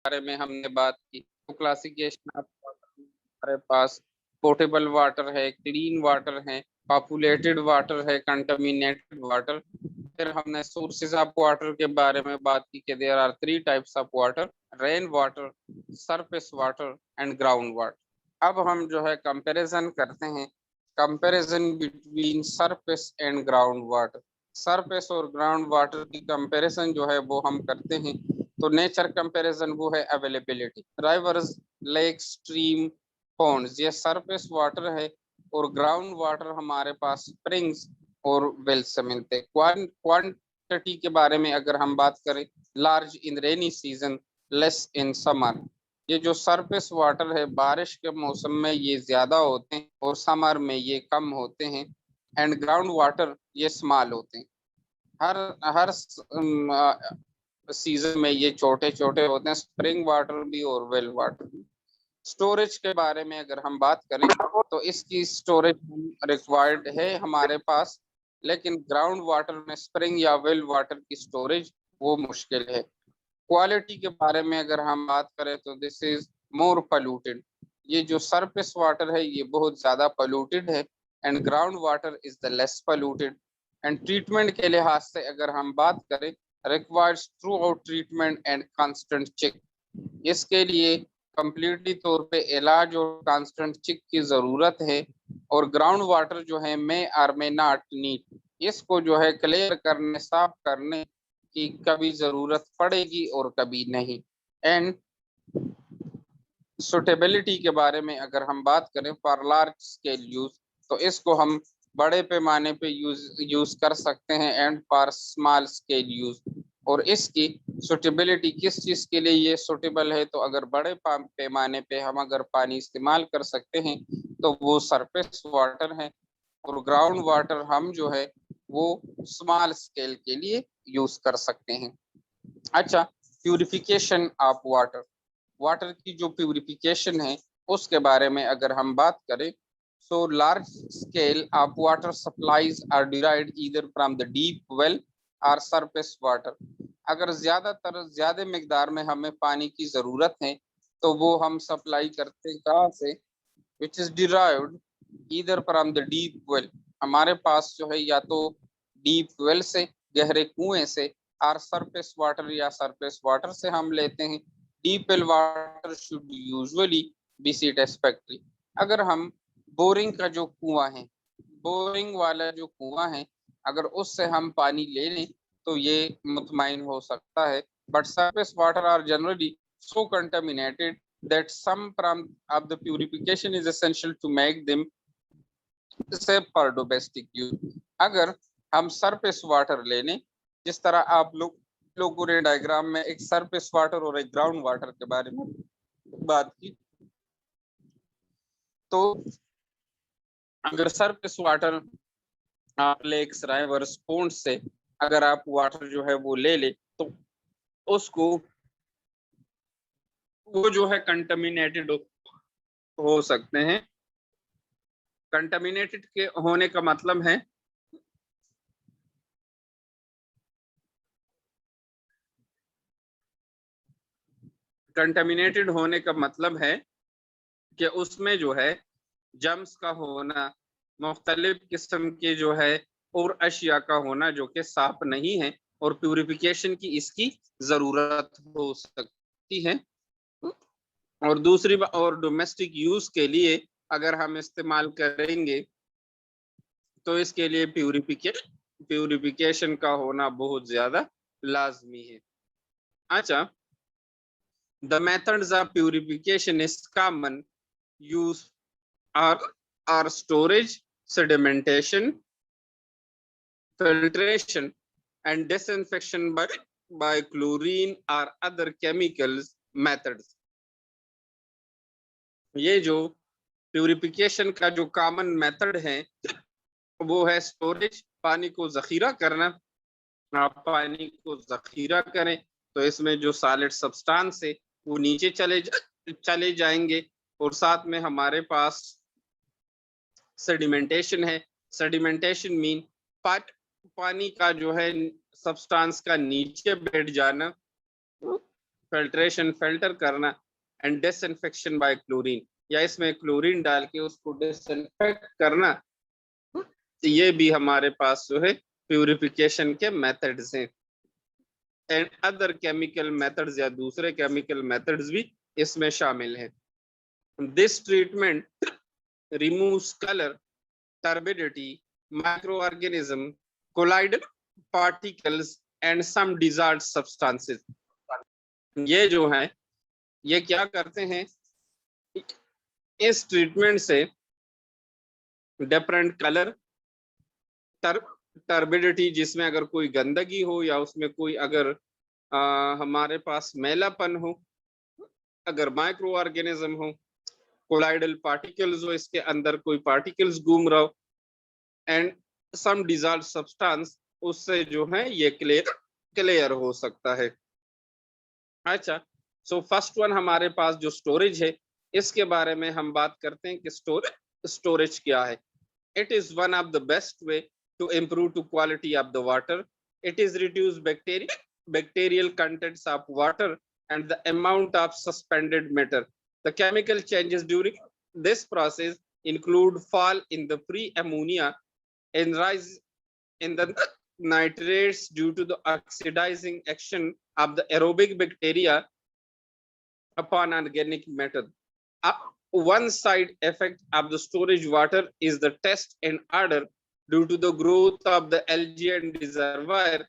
बारे में हमने बात की। तो क्लासिफिकेशन ऑफ वाटर, हमारे पास पोर्टेबल वाटर है, क्लीन वाटर है, पॉपुलेटेड वाटर है, कंटामिनेटेड वाटर। फिर हमने सोर्सेज ऑफ वाटर के बारे में बात की कि there are three types of water: rain water, surface water and ground water. अब हम जो है कंपैरिजन करते हैं, comparison between surface and ground water. Surface और ग्राउंड वाटर की कंपैरिजन जो है वो हम करते हैं। तो नेचर कंपैरिजन वो है availability, rivers, lake, stream, ponds, ये सरफेस वाटर है। और ग्राउंड वाटर हमारे पास स्प्रिंग्स और वेल से मिलते हैं। क्वांटिटी के बारे में अगर हम बात करें, large in rainy season, less in summer. ये जो सरफेस वाटर है बारिश के मौसम में ये ज्यादा होते हैं और समर में ये कम होते हैं। एंड ग्राउंड वाटर ये स्मॉल होते हैं। हर हर सीजन में ये छोटे छोटे होते हैं, स्प्रिंग वाटर भी और वेल वाटर भी। स्टोरेज के बारे में अगर हम बात करें तो इसकी स्टोरेज रिक्वायर्ड है हमारे पास, लेकिन ग्राउंड वाटर में स्प्रिंग या वेल वाटर की स्टोरेज वो मुश्किल है। क्वालिटी के बारे में अगर हम बात करें तो दिस इज मोर पोल्यूटेड। ये जो सरफेस वाटर है ये बहुत ज्यादा पोल्यूटेड है and ground water is the less polluted. And treatment के लिहाज से अगर हम बात करें, requires throughout treatment and constant check. इसके लिए कंप्लीटली तौर पे इलाज और कांस्टेंट चेक की जरूरत है। और ग्राउंड वाटर जो है मे आर मे नॉट नीड, इसको जो है क्लियर करने, साफ करने की कभी जरूरत पड़ेगी और कभी नहीं। एंड सुटेबिलिटी के बारे में अगर हम बात करें फॉर लार्ज स्केल यूज, तो इसको हम बड़े पैमाने पे यूज कर सकते हैं and for small scale use. और इसकी सुटेबिलिटी किस चीज के लिए ये सुटेबल है, तो अगर बड़े पैमाने पे हम अगर पानी इस्तेमाल कर सकते हैं तो वो सरफेस वाटर है। और ग्राउंड वाटर हम जो है वो स्मॉल स्केल के लिए यूज कर सकते हैं। अच्छा, प्यूरिफिकेशन ऑफ वाटर, वाटर की जो प्यूरिफिकेशन है उसके बारे में अगर हम बात करें, so large scale of water supplies are derived either from the deep well और सरफेस वाटर। अगर ज्यादा मिकदार में हमें पानी की जरूरत है तो वो हम सप्लाई करते हैं कहाँ से, which is derived either from the deep well. हमारे पास जो है या तो डीप वेल से, गहरे कुएं से, और सरफेस वाटर या सरफेस वाटर से हम लेते हैं। Deep well water should usually be satisfactory. अगर हम बोरिंग का जो कुआं है, बोरिंग वाला जो कुआं है, अगर उससे हम पानी ले लें तो ये मुतमईन हो सकता है। But surface water are generally so contaminated that some from of the purification is essential to make them safe for domestic use। अगर हम सरफेस वाटर लेने, जिस तरह आप लोगों ने डायग्राम में एक सरफेस वाटर और एक ग्राउंड वाटर के बारे में बात की, तो अगर सरफेस वाटर आप लेक्स, रिवर्स, पॉन्ड से अगर आप वाटर जो है वो ले ले तो उसको वो जो है कंटामिनेटेड हो सकते हैं। कंटामिनेटेड के होने का मतलब है कंटामिनेटेड होने का मतलब है कि उसमें जो है जम्स का होना, मुख्तलिफ किस्म के जो है और अशिया का होना जो कि साफ नहीं है, और प्यूरिफिकेशन की इसकी जरूरत हो सकती है। और दूसरी और डोमेस्टिक यूज के लिए अगर हम इस्तेमाल करेंगे तो इसके लिए प्यूरिफिकेशन का होना बहुत ज्यादा लाजमी है। अच्छा, the methods of purification is common use are storage, sedimentation, filtration, and disinfection by chlorine or other chemicals methods। ये जो प्यूरिफिकेशन का जो कॉमन मेथड है वो है स्टोरेज, पानी को जखीरा करना। आप पानी को जखीरा करें तो इसमें जो सॉलिड सब्सटेंस है वो नीचे चले जाएंगे। और साथ में हमारे पास सेडिमेंटेशन है। सेडिमेंटेशन मीन पानी का जो है सब्सटेंस का नीचे बैठ जाना। फिल्ट्रेशन फिल्टर करना, एंड डिसइंफेक्शन बाय क्लोरीन, या इसमें क्लोरीन डाल के उसको डिसइंफेक्ट करना, ये भी हमारे पास जो है प्यूरिफिकेशन के मेथड्स हैं। एंड अदर केमिकल मेथड्स या दूसरे केमिकल मेथड्स भी इसमें शामिल हैं। This treatment removes colour, turbidity, microorganism, colloidal particles and some desired substances। ये जो है ये क्या करते हैं, इस ट्रीटमेंट से डिफरेंट कलर, टर्बिडिटी जिसमें अगर कोई गंदगी हो या उसमें कोई अगर हमारे पास मैलापन हो, अगर माइक्रो ऑर्गेनिज्म हो, कोलाइडल पार्टिकल्स हो, इसके अंदर कोई पार्टिकल्स घूम रहा हो, एंड सम डिजॉल्व सब्सटेंस, उससे जो है ये क्लियर हो सकता है। अच्छा, सो फर्स्ट वन हमारे पास जो स्टोरेज है, इसके बारे में हम बात करते हैं कि स्टोरेज क्या है। It is one of the best way to improve to quality of the water. It is reduce bacterial contents of water and the amount of suspended matter. The chemical changes during this process include fall in the free ammonia and rise in the nitrates due to the oxidizing action of the aerobic bacteria upon organic matter. One side effect of the storage water is the taste and odor due to the growth of the algae and reservoir.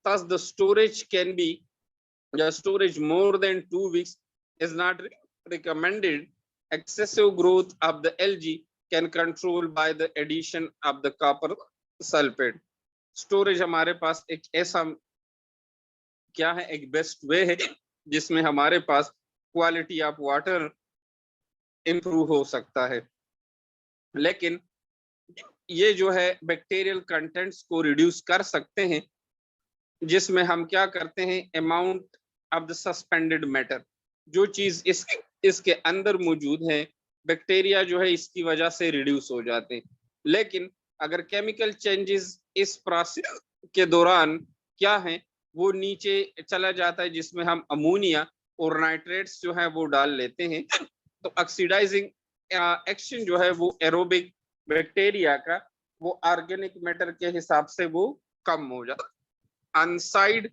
Thus, the storage can be storage more than 2 weeks is not recommended. Excessive growth of the algae can control by the addition of the copper sulfate. Storage हमारे पास एक ऐसा क्या है, एक best way है जिसमें हमारे पास quality of water improve हो सकता है। लेकिन ये जो है बैक्टीरियल कंटेंट्स को रिड्यूस कर सकते हैं, जिसमें हम क्या करते हैं, amount of the suspended matter, जो चीज इसके अंदर मौजूद है, बैक्टीरिया जो है इसकी वजह से रिड्यूस हो जाते हैं। लेकिन अगर केमिकल चेंजेस इस प्रोसेस के दौरान क्या है, वो नीचे चला जाता है, जिसमें हम अमोनिया और नाइट्रेट्स जो है वो डाल लेते हैं, तो ऑक्सीडाइजिंग एक्शन जो है वो एरोबिक बैक्टीरिया का वो ऑर्गेनिक मैटर के हिसाब से वो कम हो जाता है। Onside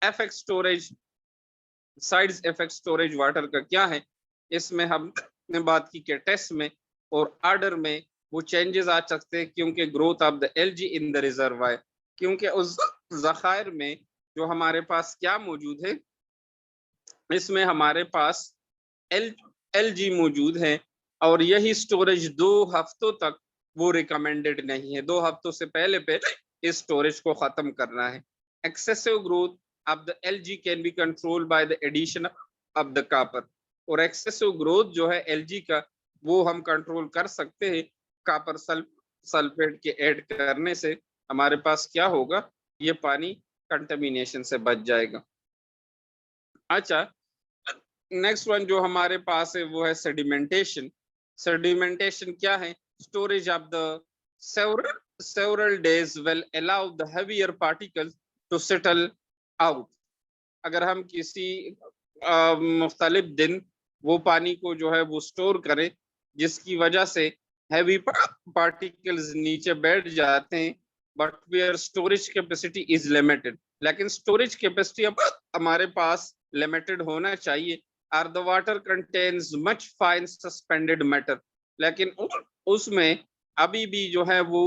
effect storage, sides effect storage water का क्या है, इसमें हमने बात की कि टेस्ट में और ऑर्डर में वो चेंजेस आ सकते हैं, क्योंकि growth of the LG in the reservoir, क्योंकि उस जखायर में जो हमारे पास क्या मौजूद है, इसमें हमारे पास एलजी मौजूद है, और यही स्टोरेज 2 हफ्तों तक वो रिकमेंडेड नहीं है। 2 हफ्तों से पहले इस स्टोरेज को खत्म करना है। Excessive growth of the algae can be control by the addition of the copper, और एक्सेसिव ग्रोथ जो है एलजी का वो हम कंट्रोल कर सकते हैं कॉपर सल्फेट के ऐड करने से। हमारे पास क्या होगा, ये पानी कंटामिनेशन से बच जाएगा। अच्छा, नेक्स्ट वन जो हमारे पास है वो है सेडिमेंटेशन। सेडिमेंटेशन क्या है, storage of the several days will allow the heavier particles to settle out। अगर हम किसी मुख्तलिफ दिन वो पानी को जो है वो स्टोर करें, जिसकी वजह से हैवी पार्टिकल्स नीचे बैठ जाते हैं, but where storage capacity is limited, लेकिन स्टोरेज कैपेसिटी अब हमारे पास लिमिटेड होना चाहिए। Are the water contains much fine suspended matter, लेकिन उसमें अभी भी जो है वो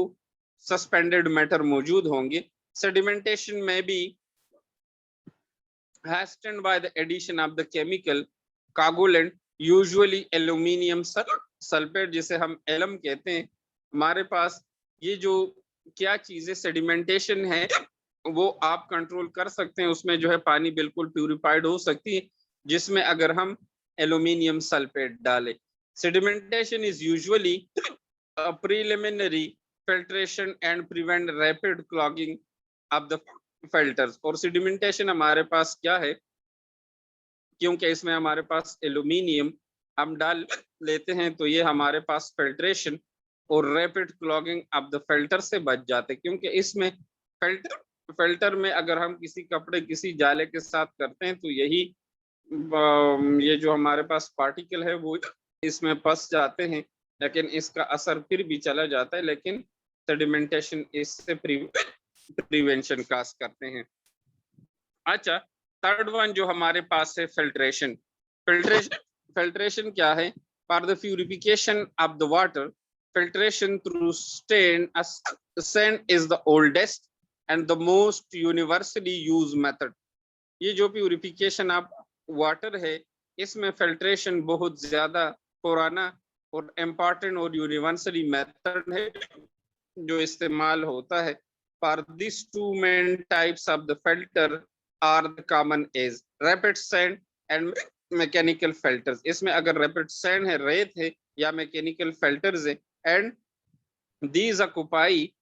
सस्पेंडेड मैटर मौजूद होंगे। सेडिमेंटेशन में भी hastened by the addition of the chemical coagulant, usually aluminium sulfate, जिसे हम एलम कहते हैं। हमारे पास ये जो क्या चीजें सेडिमेंटेशन है वो आप कंट्रोल कर सकते हैं, उसमें जो है पानी बिल्कुल प्यूरिफाइड हो सकती है, जिसमें अगर हम एल्यूमिनियम सल्फेट डालें। Sedimentation is usually preliminary filtration and prevent rapid clogging of the filters। और सेडिमेंटेशन हमारे पास क्या है, क्योंकि इसमें हमारे पास एल्यूमिनियम हम डाल लेते हैं, तो ये हमारे पास फिल्ट्रेशन और rapid clogging of the filter से बच जाते हैं, क्योंकि इसमें फिल्टर में अगर हम किसी कपड़े किसी जाले के साथ करते हैं तो यही ये जो हमारे पास पार्टिकल है वो इसमें फंस जाते हैं, लेकिन इसका असर फिर भी चला जाता है, लेकिन सेडिमेंटेशन इससे प्रिवेंशन कास्ट करते हैं। अच्छा, थर्ड वन जो हमारे पास है फिल्ट्रेशन। फिल्ट्रेशन क्या है? For the purification of the water, filtration through sand is the oldest and the most universally used method। ये जो प्यूरिफिकेशन ऑफ वाटर है, इसमें फिल्ट्रेशन बहुत ज्यादा पुराना और इम्पोर्टेंट और यूनिवर्सली मेथड है जो इस्तेमाल होता है। For this two main types of the filter are the common as rapid sand and mechanical filters. इसमें अगर रैपिड सैंड है, रेत है, या मैकेनिकल फिल्टर्स है, and these occupy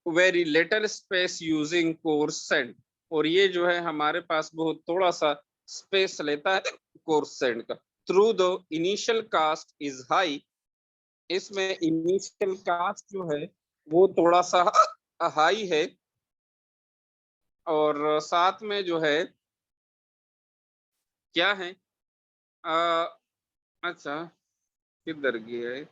very little space using coarse sand. और ये जो है हमारे पास बहुत थोड़ा सा स्पेस लेता है कोर्स सैंड का। Through the initial cost is high, इसमें इनिशियल कास्ट जो है वो थोड़ा सा हाई है, और साथ में जो है क्या है, अच्छा किधर गया है,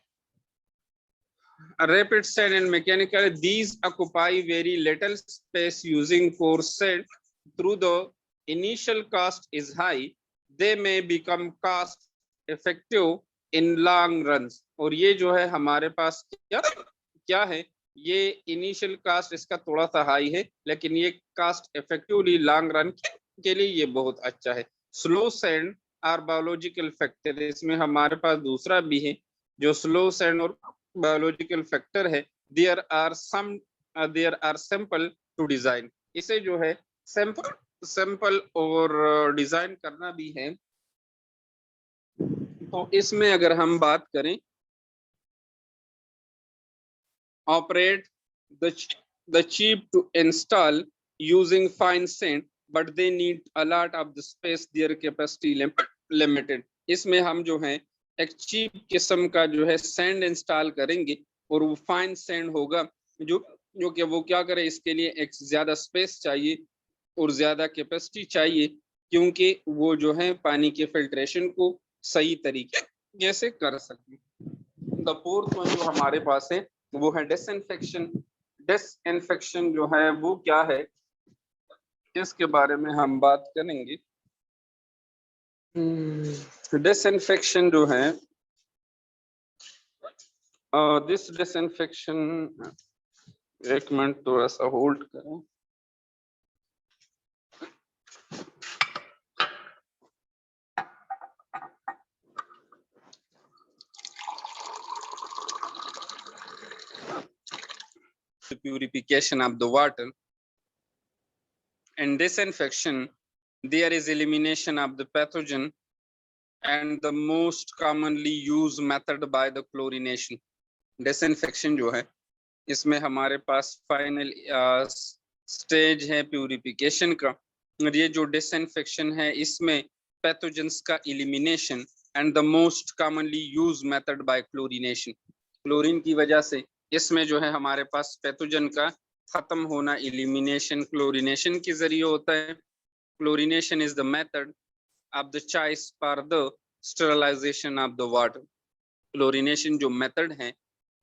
rapid sand and mechanical, these occupy very little space using coarse sand. Through the initial cost is high, they may become cost effective in long runs। और ये जो है हमारे पास क्या है, ये इनिशियल कास्ट इसका थोड़ा सा हाई है, लेकिन ये कास्ट इफेक्टिवली लॉन्ग रन के लिए ये बहुत अच्छा है। Slow sand or biological factor, इसमें हमारे पास दूसरा भी है जो स्लो सैंड और बायोलॉजिकल फैक्टर है। There are simple to design, इसे जो है सिंपल और डिजाइन करना भी है। तो इसमें अगर हम बात करें, operate the cheap to install using fine sand, but they need a lot of the space, their capacity limited। इसमें हम जो है एक चीप किस्म का जो है सैंड इंस्टॉल करेंगे, और वो फाइन सैंड होगा जो कि वो क्या करे, इसके लिए एक ज्यादा स्पेस चाहिए और ज्यादा कैपेसिटी चाहिए, क्योंकि वो जो है पानी के फिल्ट्रेशन को सही तरीके से कर सके। द फोर्थ वन जो हमारे पास है वो है डिसइंफेक्शन। डिसइंफेक्शन जो है वो क्या है, इसके बारे में हम बात करेंगे। डिसइंफेक्शन जो है, दिस डिसइंफेक्शन, एक मिनट थोड़ा सा होल्ड करें। Purification of the water and disinfection, there is elimination of the pathogen and the most commonly used method by the chlorination। Disinfection जो है इसमें हमारे पास फाइनल स्टेज है प्यूरिफिकेशन का, और ये जो डिसइंफेक्शन है इसमें पैथोजेंस का elimination and the most commonly use method by chlorination. Chlorine की वजह से इसमें जो है हमारे पास पैथोजन का खत्म होना एलिमिनेशन क्लोरिनेशन के जरिए होता है। Chlorination is the method of the choice for the sterilisation of the water. Chlorination जो मेथड है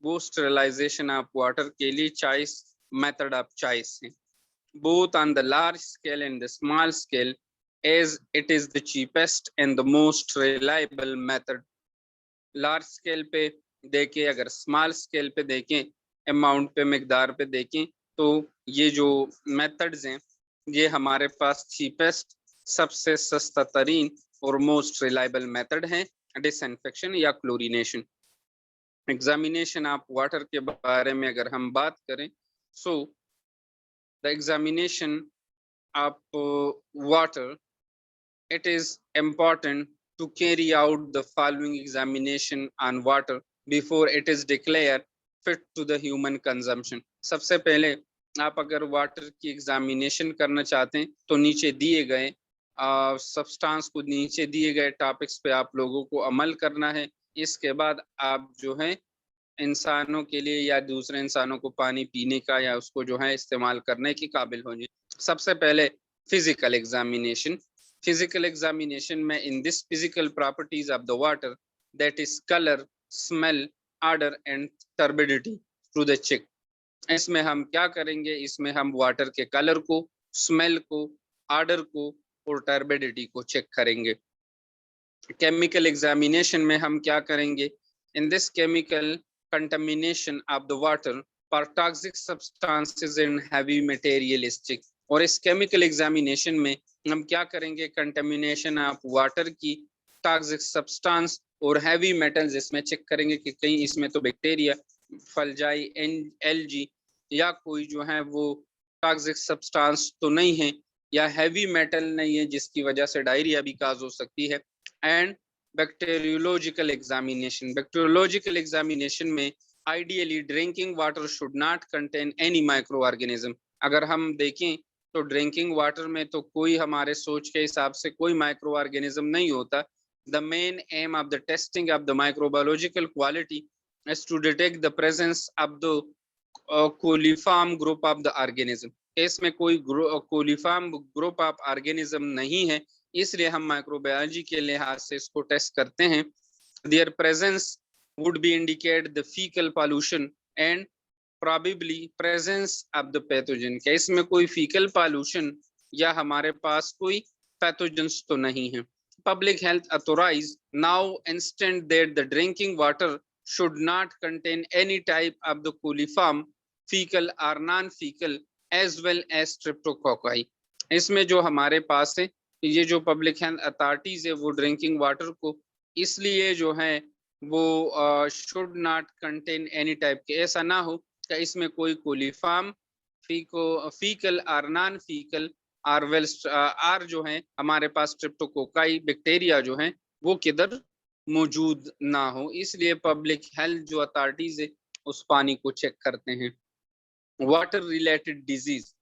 वो स्टरलाइजेशन ऑफ वाटर के लिए चॉइस मेथड ऑफ चॉइस है, both on the large scale and the small scale, as it is the cheapest and the most reliable method। Large scale पे देखें, अगर small scale पे देखें, अमाउंट पे, मिकदार पे देखें, तो ये जो मेथड्स हैं ये हमारे पास चीपेस्ट, सबसे सस्ता तरीन और मोस्ट रिलायबल मेथड है डिसइंफेक्शन या क्लोरिनेशन। एग्जामिनेशन ऑफ वाटर के बारे में अगर हम बात करें, so the examination of water, it is important to carry out the following examination on water before it is declared fit to the human consumption। सबसे पहले आप अगर वाटर की एग्जामिनेशन करना चाहते हैं तो नीचे दिए गए सब्सटेंस को, नीचे दिए गए टॉपिक्स पे आप लोगों को अमल करना है। इसके बाद आप जो है इंसानों के लिए या दूसरे इंसानों को पानी पीने का या उसको जो है इस्तेमाल करने के काबिल हो जाए। सबसे पहले फिजिकल एग्जामिनेशन। फिजिकल एग्जामिनेशन में in this physical properties of the water, that is colour, smell, odour and turbidity through the check. इसमें हम क्या करेंगे, इसमें हम वाटर के कलर को, स्मेल को, ऑर्डर को और टर्बिडिटी को चेक करेंगे। केमिकल एग्जामिनेशन में हम क्या करेंगे, in this chemical contamination of the water for toxic substances and heavy materialistic. और इस केमिकल एग्जामिनेशन में हम क्या करेंगे, कंटामिनेशन ऑफ वाटर की टॉक्सिक सब्सटेंस और हैवी मेटल्स इसमें चेक करेंगे कि कहीं इसमें तो बैक्टीरिया, फंजाई, एलजी या कोई जो है वो टॉक्सिक सब्सटेंस तो नहीं है, या हैवी मेटल नहीं है जिसकी वजह से डायरिया भी काज हो सकती है। And bacteriological examination. Bacteriological examination में ideally drinking water should not contain any microorganism. अगर हम देखें तो ड्रिंकिंग वाटर में तो कोई हमारे सोच के हिसाब से कोई माइक्रो ऑर्गेनिज्म नहीं होता। The main M of the testing of the microbiological quality is to detect the presence of the coliform group of the organism। इसमें कोई कोलिफॉर्म ग्रुप ऑफ ऑर्गेनिज्म नहीं है, इसलिए हम माइक्रोबायोलॉजी के लिहाज से इसको टेस्ट करते हैं। There presence would be indicate the fecal pollution and probably presence of the pathogen। क्या इसमें कोई फीकल पॉल्यूशन या हमारे पास कोई पैथोजेंस तो नहीं है। Public health authorise now instant that the drinking water should not contain any type of the coliform, fecal or non-fecal, as well as streptococci। इसमें जो हमारे पास है, ये जो पब्लिक हेल्थ अथॉरिटीज है वो ड्रिंकिंग वाटर को इसलिए जो है वो should not contain any type के, ऐसा ना हो कि इसमें कोई कोलिफॉर्म, फीकल और नॉन फीकल और वेल आर जो है हमारे पास स्ट्रेप्टोकोकाई बैक्टीरिया जो है वो किधर मौजूद ना हो। इसलिए पब्लिक हेल्थ जो अथॉरिटीज है उस पानी को चेक करते हैं। वाटर रिलेटेड डिजीज,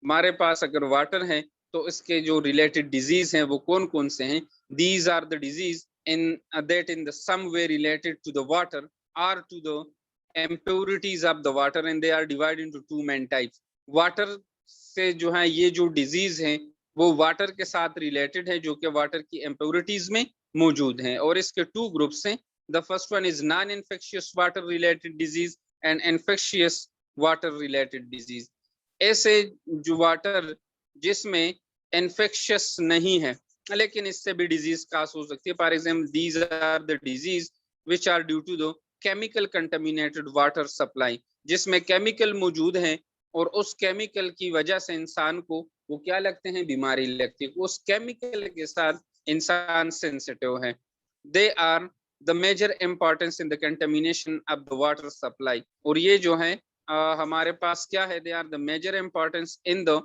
हमारे पास अगर वाटर है तो इसके जो रिलेटेड डिजीज हैं वो कौन कौन से हैं। These are the disease in that in the some way related to the water और to the impurities of the water and they are divided into two main types। Water से जो है ये जो डिजीज हैं वो वाटर के साथ रिलेटेड है जो कि वाटर की impurities में मौजूद हैं, और इसके टू ग्रुप्स हैं। The first one is non infectious water related disease and infectious water related disease. ऐसे जो वाटर जिसमें इन्फेक्शियस नहीं है लेकिन इससे भी डिजीज काज हो सकती है। For example these are the disease which are due to the chemical contaminated water supply, जिसमें केमिकल मौजूद है और उस केमिकल की वजह से इंसान को वो क्या लगते हैं, बीमारी लगती है। उस केमिकल के साथ इंसान सेंसिटिव है। They are the major importance in the contamination of the water supply. और ये जो है हमारे पास क्या है, they are the major importance in the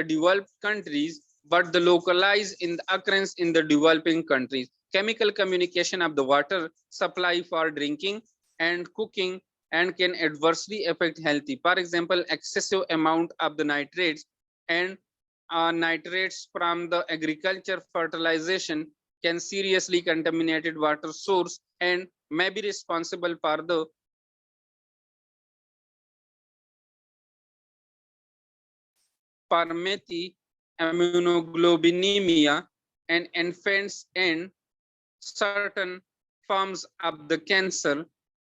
developed countries but the localized in the occurrence in the developing countries। chemical communication of the water supply for drinking and cooking and can adversely affect healthy। for example excessive amount of the nitrates and nitrates from the agriculture fertilization can seriously contaminated water source and may be responsible for the permeati immunoglobulinemia and infants and certain forms of the cancer,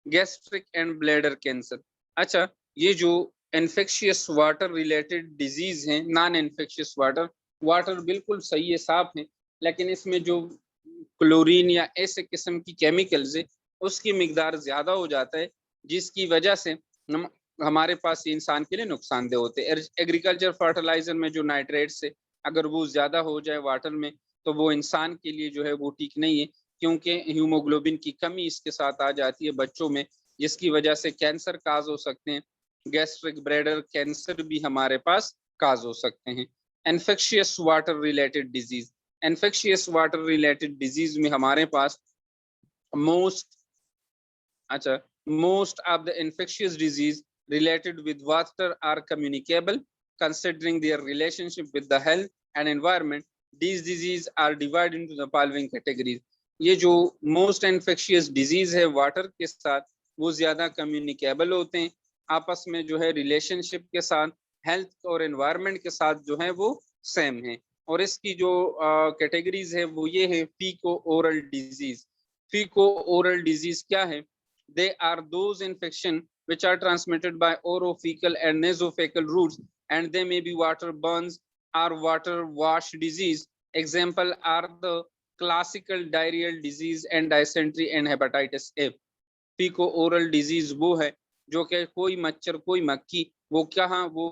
gastric and bladder cancer। अच्छा, ये जो infectious water related disease हैं, non infectious water बिल्कुल सही है, साफ है, लेकिन इसमें जो क्लोरीन या ऐसे किस्म की केमिकल्स है उसकी मिकदार ज्यादा हो जाता है, जिसकी वजह से हमारे पास इंसान के लिए नुकसानदेह होते हैं। एग्रीकल्चर फर्टिलाइजर में जो नाइट्रेट्स है अगर वो ज्यादा हो जाए वाटर में तो वो इंसान के लिए जो है वो ठीक नहीं है, क्योंकि हीमोग्लोबिन की कमी इसके साथ आ जाती है बच्चों में, जिसकी वजह से कैंसर काज हो सकते हैं। गैस्ट्रिक ब्लैडर कैंसर भी हमारे पास काज हो सकते हैं। Infectious water related disease, infectious water related disease में हमारे पास most of the infectious disease related with water are communicable considering their relationship with the health and environment। these diseases are divided into the following categories। ये जो most infectious disease है water के साथ वो ज्यादा कम्युनिकेबल होते हैं, आपस में जो है रिलेशनशिप के साथ, हेल्थ और एनवायरनमेंट के साथ जो है वो सेम है। और इसकी जो कैटेगरीज है वो ये है, faeco oral disease. Faeco oral disease क्या है? They are those infection which are transmitted by orophycal and nasophageal routes, and they may be water burns or water wash disease. Example are the classical diarrheal disease and dysentery and hepatitis A. Faeco oral disease वो है जो कि कोई मच्छर कोई मक्खी वो कहाँ वो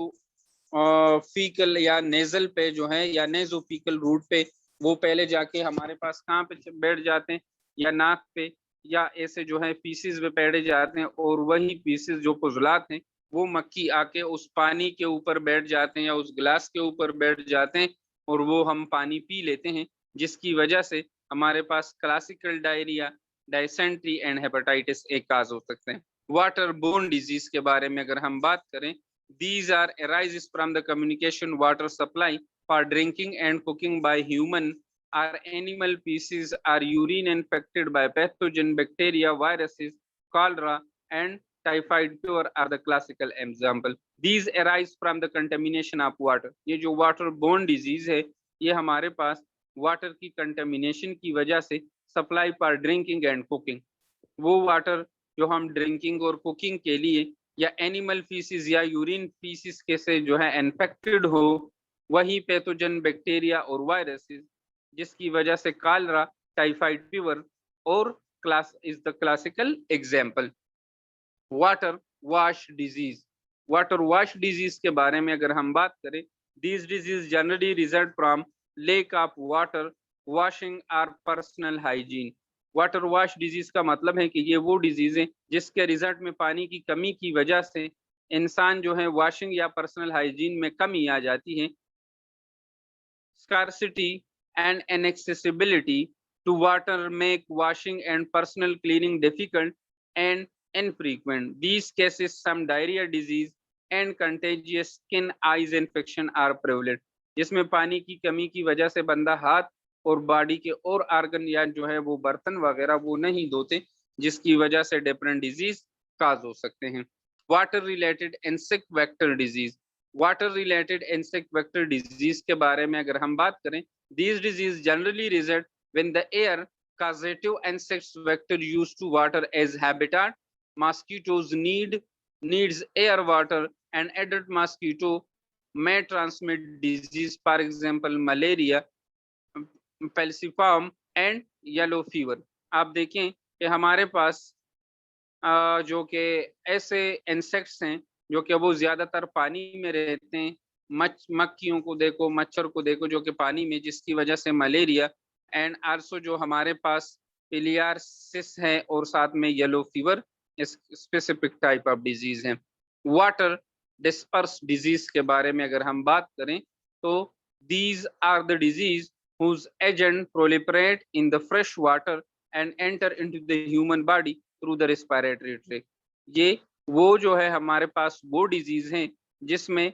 फीकल या नेजल पे जो है या नेजोफिकल रूट पे वो पहले जाके हमारे पास कहाँ पे बैठ जाते हैं, या नाक पे या ऐसे जो है पीसेस पे बैठे जाते हैं, और वही पीसेस जो पुजलात हैं वो मक्खी आके उस पानी के ऊपर बैठ जाते हैं या उस गिलास के ऊपर बैठ जाते हैं, और वो हम पानी पी लेते हैं, जिसकी वजह से हमारे पास classical diarrhoea, dysentery and hepatitis A cause हो सकते हैं। वाटर बोर्न डिजीज के बारे में अगर हम बात करें, these are arises from the communication water supply for drinking and cooking by human or animal species or urine infected by pathogen bacteria, viruses, cholera and typhoid fever are the classical example. These arise from the contamination of water. ये जो water borne disease है ये हमारे पास water की contamination की वजह से सप्लाई पर ड्रिंकिंग एंड कुकिंग, वो वाटर जो हम ड्रिंकिंग और कुकिंग के लिए या एनिमल फीसिस या यूरिन फीसिस के से जो है इन्फेक्टेड हो, वही पैथोजन बैक्टीरिया और वायरसेस, जिसकी वजह से कॉलरा, टाइफाइड फीवर और class is the classical example. Water wash disease. Water wash disease के बारे में अगर हम बात करें, this disease generally result from lack of water washing और personal hygiene. Water wash disease का मतलब है कि ये वो डिजीज है जिसके रिजल्ट में पानी की कमी की वजह से इंसान जो है वॉशिंग या पर्सनल हाइजीन में कमी आ जाती है। Scarcity and inaccessibility to water make washing and personal cleaning difficult and infrequent. These cases some diarrhea disease and contagious skin eyes infection are prevalent. जिसमें पानी की कमी की वजह से बंदा हाथ और बॉडी के और आर्गन या जो है वो बर्तन वगैरह वो नहीं धोते, जिसकी वजह से डिफरेंट डिजीज काज हो सकते हैं। Water related insect vector disease. Water related insect vector disease के बारे में अगर हम बात करें, these disease generally result when the air causative insects vector used to water as habitat. Mosquitoes needs air water and adult mosquito may transmit disease, for example malaria, falciparum and yellow fever. आप देखें कि हमारे पास जो कि ऐसे insects हैं जो कि वो ज्यादातर पानी में रहते हैं, मक्खियों को देखो, मच्छर को देखो जो कि पानी में, जिसकी वजह से मलेरिया एंड आल्सो जो हमारे पास पिलियारसिस है और साथ में yellow fever specific type of disease है। वाटर डिस्पर्स डिजीज के बारे में अगर हम बात करें तो these are the disease whose agent proliferate in the fresh water and enter into the human body through the respiratory tract. ये वो जो है हमारे पास वो डिजीज हैं जिसमें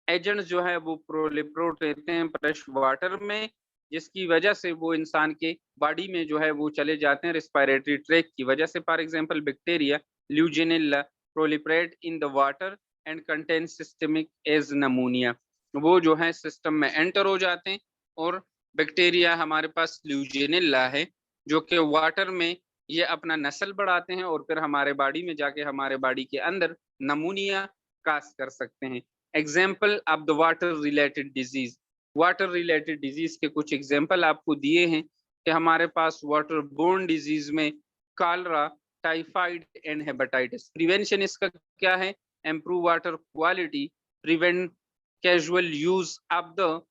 एजेंट जो है वो प्रोलिफरेट रहते हैं फ्रेश वाटर में, जिसकी वजह से वो इंसान के बॉडी में जो है वो चले जाते हैं रेस्पिरेटरी ट्रैक की वजह से। For example bacteria legionella proliferate in the water and contain systemic as pneumonia. वो जो है सिस्टम में एंटर हो जाते हैं, और बैक्टीरिया हमारे पास ल्यूजिनेला है जो कि वाटर में ये अपना नस्ल बढ़ाते हैं और फिर हमारे बॉडी में जाके हमारे बॉडी के अंदर नमूनिया काज कर सकते हैं। Example of the water related disease. Water related disease के कुछ एग्जाम्पल आपको दिए हैं कि हमारे पास वाटर बोर्न डिजीज में cholera, typhoid and hepatitis. Prevention इसका क्या है? Improve water quality, prevent casual use of the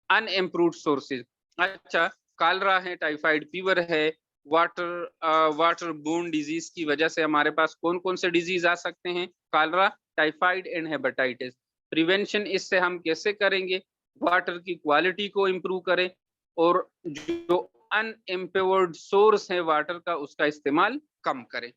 unimproved sources. अच्छा, कॉलरा है, टाइफाइड फीवर है, वाटर बोर्न डिजीज की वजह से हमारे पास कौन कौन से डिजीज आ सकते हैं? Cholera, typhoid and hepatitis. Prevention इससे हम कैसे करेंगे? वाटर की क्वालिटी को इम्प्रूव करें और जो अनइम्प्योर्ड सोर्स है वाटर का उसका इस्तेमाल कम करें।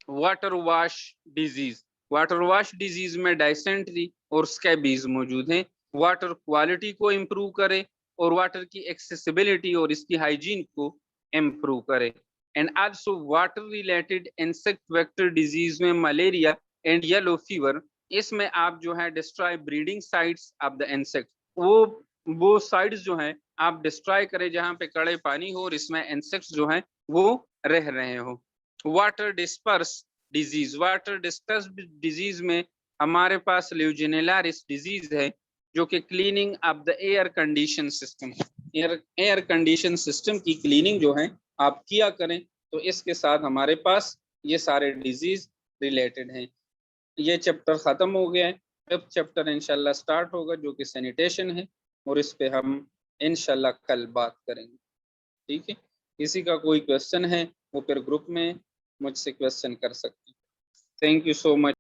Water wash disease. Water wash disease में डायसेंट्री और स्कैबीज मौजूद हैं। वाटर क्वालिटी को इम्प्रूव करें और वाटर की एक्सेसिबिलिटी और इसकी हाइजीन को इम्प्रूव करें। And also water related insect vector disease में मलेरिया एंड येलो फीवर, इसमें आप जो है destroy breeding sites of the insect, वो साइट्स जो है आप डिस्ट्रॉय करें जहां पे कड़े पानी हो और इसमें इंसेक्ट्स जो है वो रह रहे हो। Water disperse disease, water disperse disease में हमारे पास ल्यूजिनेलारिस डिजीज है जो कि cleaning of the air condition system, air condition system की क्लीनिंग जो है आप किया करें। तो इसके साथ हमारे पास ये सारे डिजीज रिलेटेड हैं। ये चैप्टर खत्म हो गया है, अब चैप्टर इंशाल्लाह स्टार्ट होगा जो कि सैनिटेशन है, और इस पे हम इंशाल्लाह कल बात करेंगे। ठीक है, किसी का कोई क्वेश्चन है वो फिर ग्रुप में मुझसे क्वेश्चन कर सकते हैं। Thank you so much.